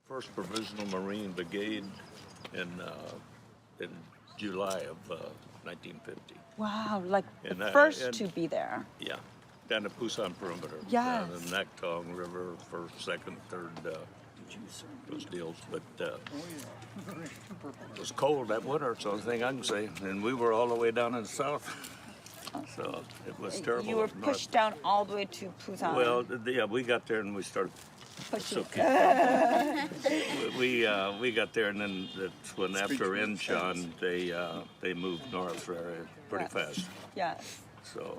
First Provisional Marine Brigade in July of 1950. Wow, like And the I- first and- to be there. Yeah, down the Pusan Perimeter. Yes. The Naktong River, first, second, third, those deals. But it was cold that winter, it's the only thing I can say. And we were all the way down in the south. So it was terrible. You were up north. pushed down all the way to Busan. Well, yeah, we got there and we started. Pushing. Okay. we got there, and then that's when after Incheon they moved north pretty Yes. fast. Yes. So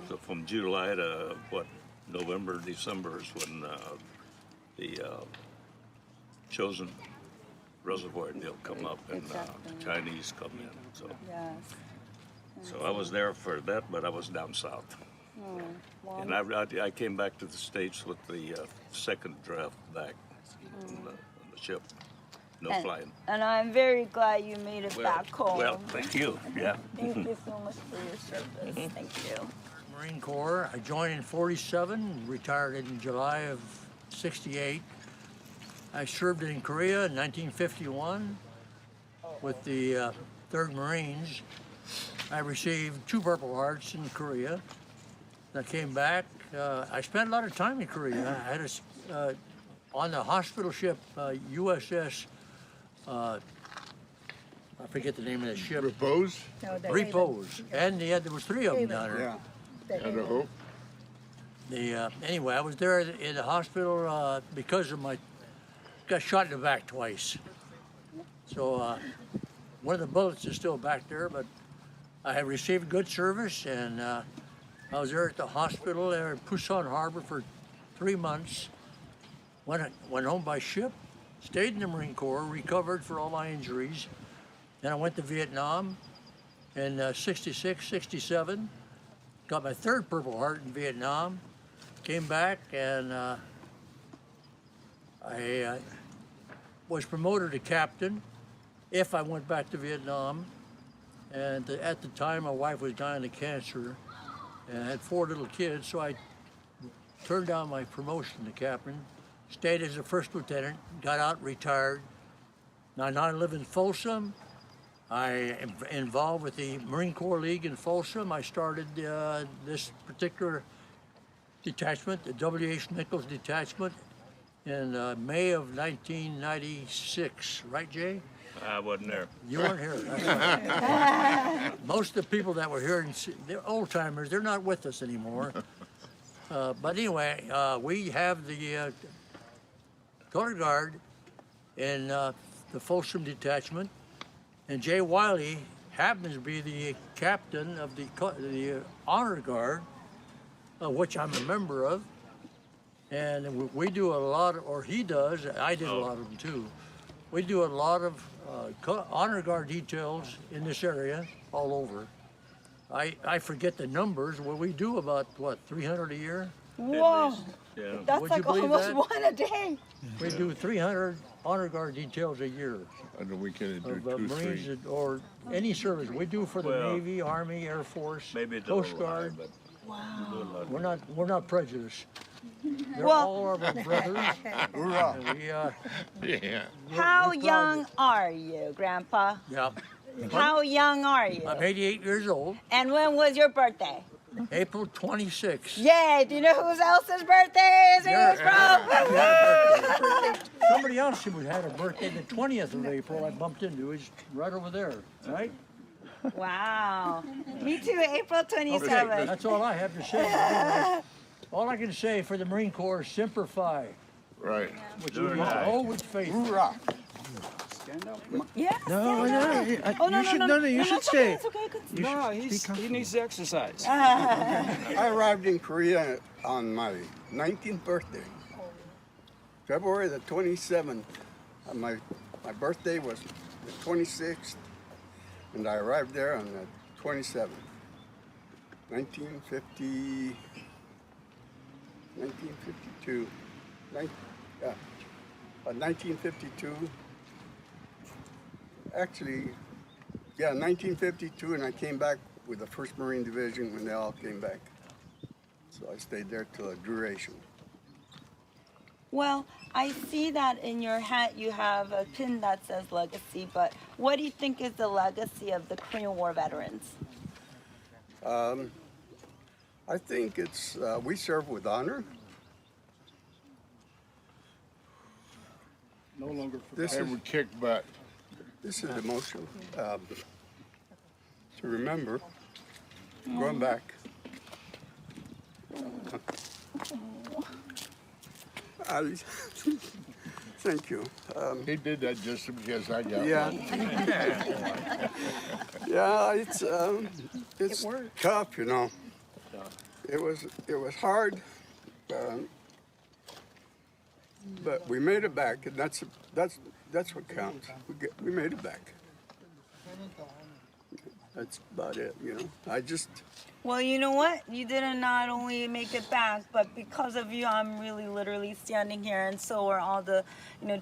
So from July to November, December is when the chosen reservoir deal come up and Exactly. Chinese come in. So yes. I was there for that, but I was down south. Oh, well, And I came back to the States with the second draft back on the ship. No flying. and I'm very glad you made it back home. Well, thank you. Yeah. Thank you so much for your service. Thank you. Marine Corps. I joined in 47, retired in July of 68. I served in Korea in 1951 with the 3rd Marines. I received 2 Purple Hearts in Korea. I came back. I spent a lot of time in Korea. I had on the hospital ship USS, I forget the name of the ship. Repose? Repose. And there was 3 of them down there. Yeah. Had a hope. Anyway, I was there in the hospital because of got shot in the back twice. So one of the bullets is still back there, but I have received good service, and I was there at the hospital there in Pusan Harbor for 3 months. Went home by ship, stayed in the Marine Corps, recovered for all my injuries. Then I went to Vietnam in 66, 67. Got my 3rd Purple Heart in Vietnam. Came back and I was promoted to captain if I went back to Vietnam. And at the time, my wife was dying of cancer and I had 4 little kids, so I turned down my promotion to captain, stayed as a 1st lieutenant, got out, retired. Now I live in Folsom. I am involved with the Marine Corps League in Folsom. I started this particular detachment, the W.H. Nichols Detachment, in May of 1996. Right, Jay? I wasn't there. You weren't here. That's right. Most of the people that were here, they're old timers. They're not with us anymore. But anyway, we have the color guard in the Folsom Detachment, and Jay Wiley happens to be the captain of the Honor Guard, which I'm a member of. And we do a lot, or he does. I did a lot of them too. We do a lot of Honor Guard details in this area, all over. I forget the numbers. Well, we do about, 300 a year? Whoa, Yeah. that's Would like you believe almost that? one a day. We do 300 Honor Guard details a year On the weekend, of do 2, Marines 3. or any service. We do for the Well, Navy, Army, Air Force, Maybe it's Coast a little high, Guard. but Wow. We're not prejudiced. They're Well- all our brothers. Hoorah! And we, Yeah. How we're proud young are you, Grandpa? yeah. How young are you? I'm 88 years old. And when was your birthday? April 26th. Yay! Do you know whose else's birthday is Yeah. yours from? Somebody else who had a birthday the 20th of April I bumped into is right over there, right? Wow. Me too, April 27th. Okay, that's all I have to say. All I can say for the Marine Corps is Semper Fi, Right. which means always faithful. Hoorah! Yes. No, yes. no, you should it's stay. Okay, it's okay. Good. No, he needs to exercise. I arrived in Korea on my 19th birthday, February the 27th. My birthday was the 26th, and I arrived there on the 27th, 1952. 1952. Actually, yeah, 1952, and I came back with the 1st Marine Division when they all came back. So I stayed there till the duration. Well, I see that in your hat you have a pin that says legacy, but what do you think is the legacy of the Korean War veterans? I think it's we serve with honor. No longer This Ever is kick butt. emotional to remember. Going back. Thank you. He did that just because I got Yeah. one. Yeah, it's tough, you know. It was hard, but we made it back, and that's what counts. We made it back. That's about it, you know. Well, you know what? You didn't not only make it back, but because of you, I'm really literally standing here, and so are all the,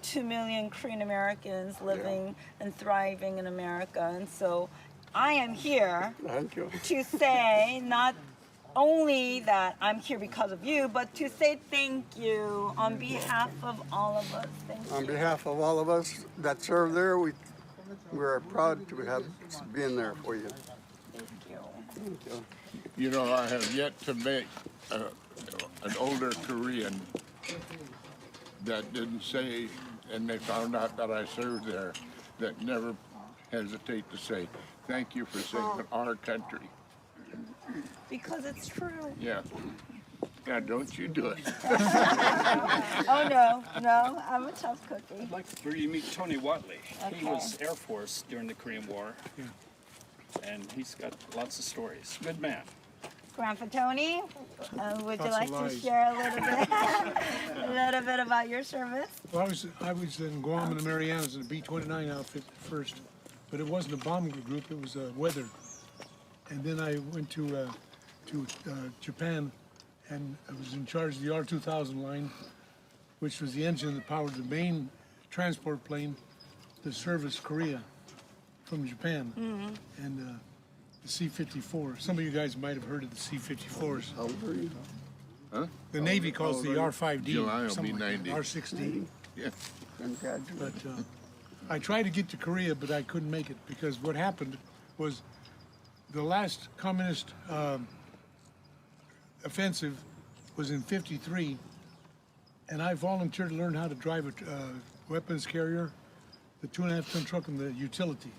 2 million Korean Americans living and thriving in America. And so I am here Thank you. to say not only that I'm here because of you, but to say thank you on behalf of all of us. Thank you. On behalf of all of us that serve there, we're proud to have been there for you. Thank you. Thank you. You know, I have yet to meet an older Korean that didn't say, and they found out that I served there, that never hesitate to say, thank you for saving our country. Because it's true. Yeah. Yeah, don't you do it. Oh, no, I'm a tough cookie. I'd like for you to meet Tony Watley. He Okay. was Air Force during the Korean War, and he's got lots of stories. Good man. Grandpa Tony, would you Lots like of to lies. share a little bit about your service? Well, I was in Guam and the Marianas in a B-29 outfit first, but it wasn't a bomb group, it was weather. And then I went to Japan, and I was in charge of the R-2000 line, which was the engine that powered the main transport plane to service Korea from Japan. And the C-54. Some of you guys might have heard of the C-54s. How old are you? Huh? The Navy calls the R-5D. July will be something like that, 90. R-6D. Yeah. Congratulations. But I tried to get to Korea, but I couldn't make it because what happened was the last communist offensive was in '53, and I volunteered to learn how to drive a weapons carrier, the 2.5-ton truck, and the utility.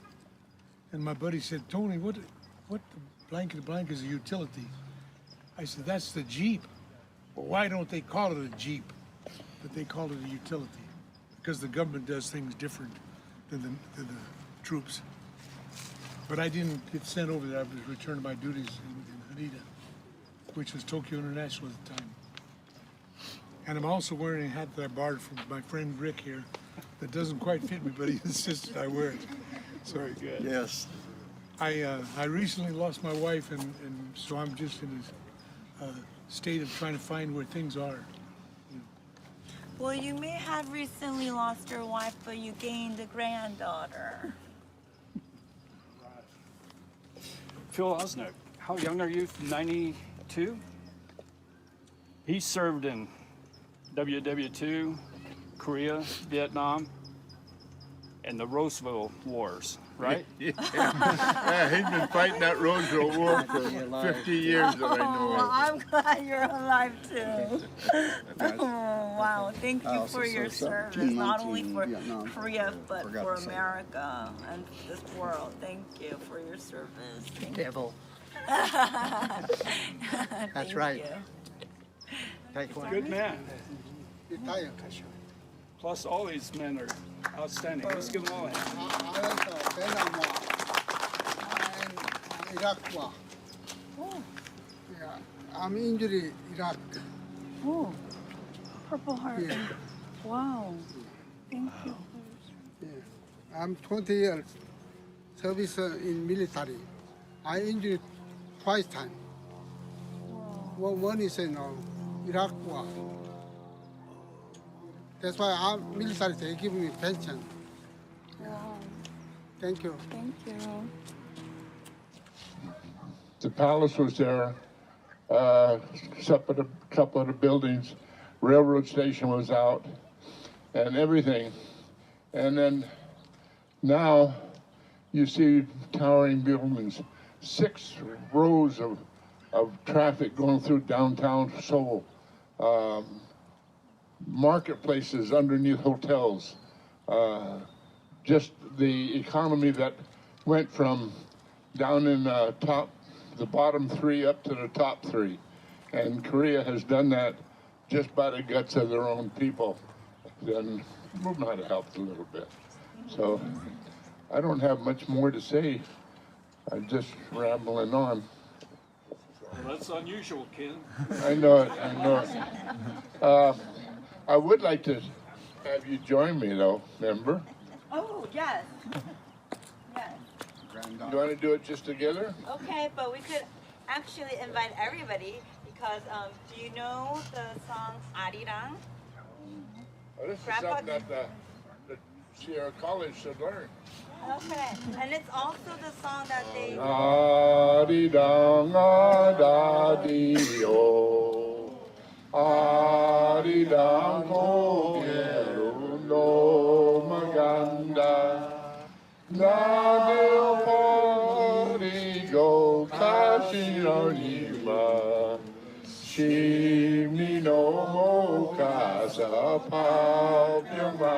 And my buddy said, Tony, what the blanket blank is a utility? I said, that's the Jeep. Well, why don't they call it a Jeep, but they call it a utility? Because the government does things different than the troops. But I didn't get sent over there. I was returned to my duties in Haneda, which was Tokyo International at the time. And I'm also wearing a hat that I borrowed from my friend Rick here that doesn't quite fit me, but he insisted I wear it. So, Very good. Yes. I recently lost my wife, and so I'm just in a state of trying to find where things are. Well, you may have recently lost your wife, but you gained a granddaughter. Phil Osnick, how young are you? 92? He served in WW2, Korea, Vietnam, and the ROSEVILLE Wars, right? Yeah, he's been fighting that Roseville War for 50 years that I know Well, of. I'm glad you're alive too. Oh, wow. Thank you for your service, not only for Korea, but for America and this world. Thank you for your service. Thank you. Devil. Thank right. you. Take one. Good man. Plus, all these men are outstanding. Let's give them all a hand. Iraq war. Yeah, I'm injured in Iraq. Oh, Purple Heart. Yeah. Wow. Thank you. I'm 20 years service in military. I injured twice time. Well, one is in Iraq war. That's why I'm military. They give me pension. Wow. Thank you. Thank you. The palace was there, except for a couple of the buildings railroad station was out, and everything. And then now you see towering buildings, 6 rows of traffic going through downtown Seoul, marketplaces underneath hotels, just the economy that went from down in the bottom 3 up to the top 3. And Korea has done that just by the guts of their own people. Then we might have helped a little bit. So I don't have much more to say. I'm just rambling on. Well, that's unusual, Ken. I know it, I know it. I would like to have you join me though, remember? Oh, yes. Yes. You want to do it just together? Okay, but we could actually invite everybody because do you know the song Arirang? Oh, this is Grandpa- something that the Sierra College should learn. Okay, and it's also the song that they. Arirang adadio, arirang kogero no maganda, nadeo porigo kashironima, shimi no mo kasa papyamanga.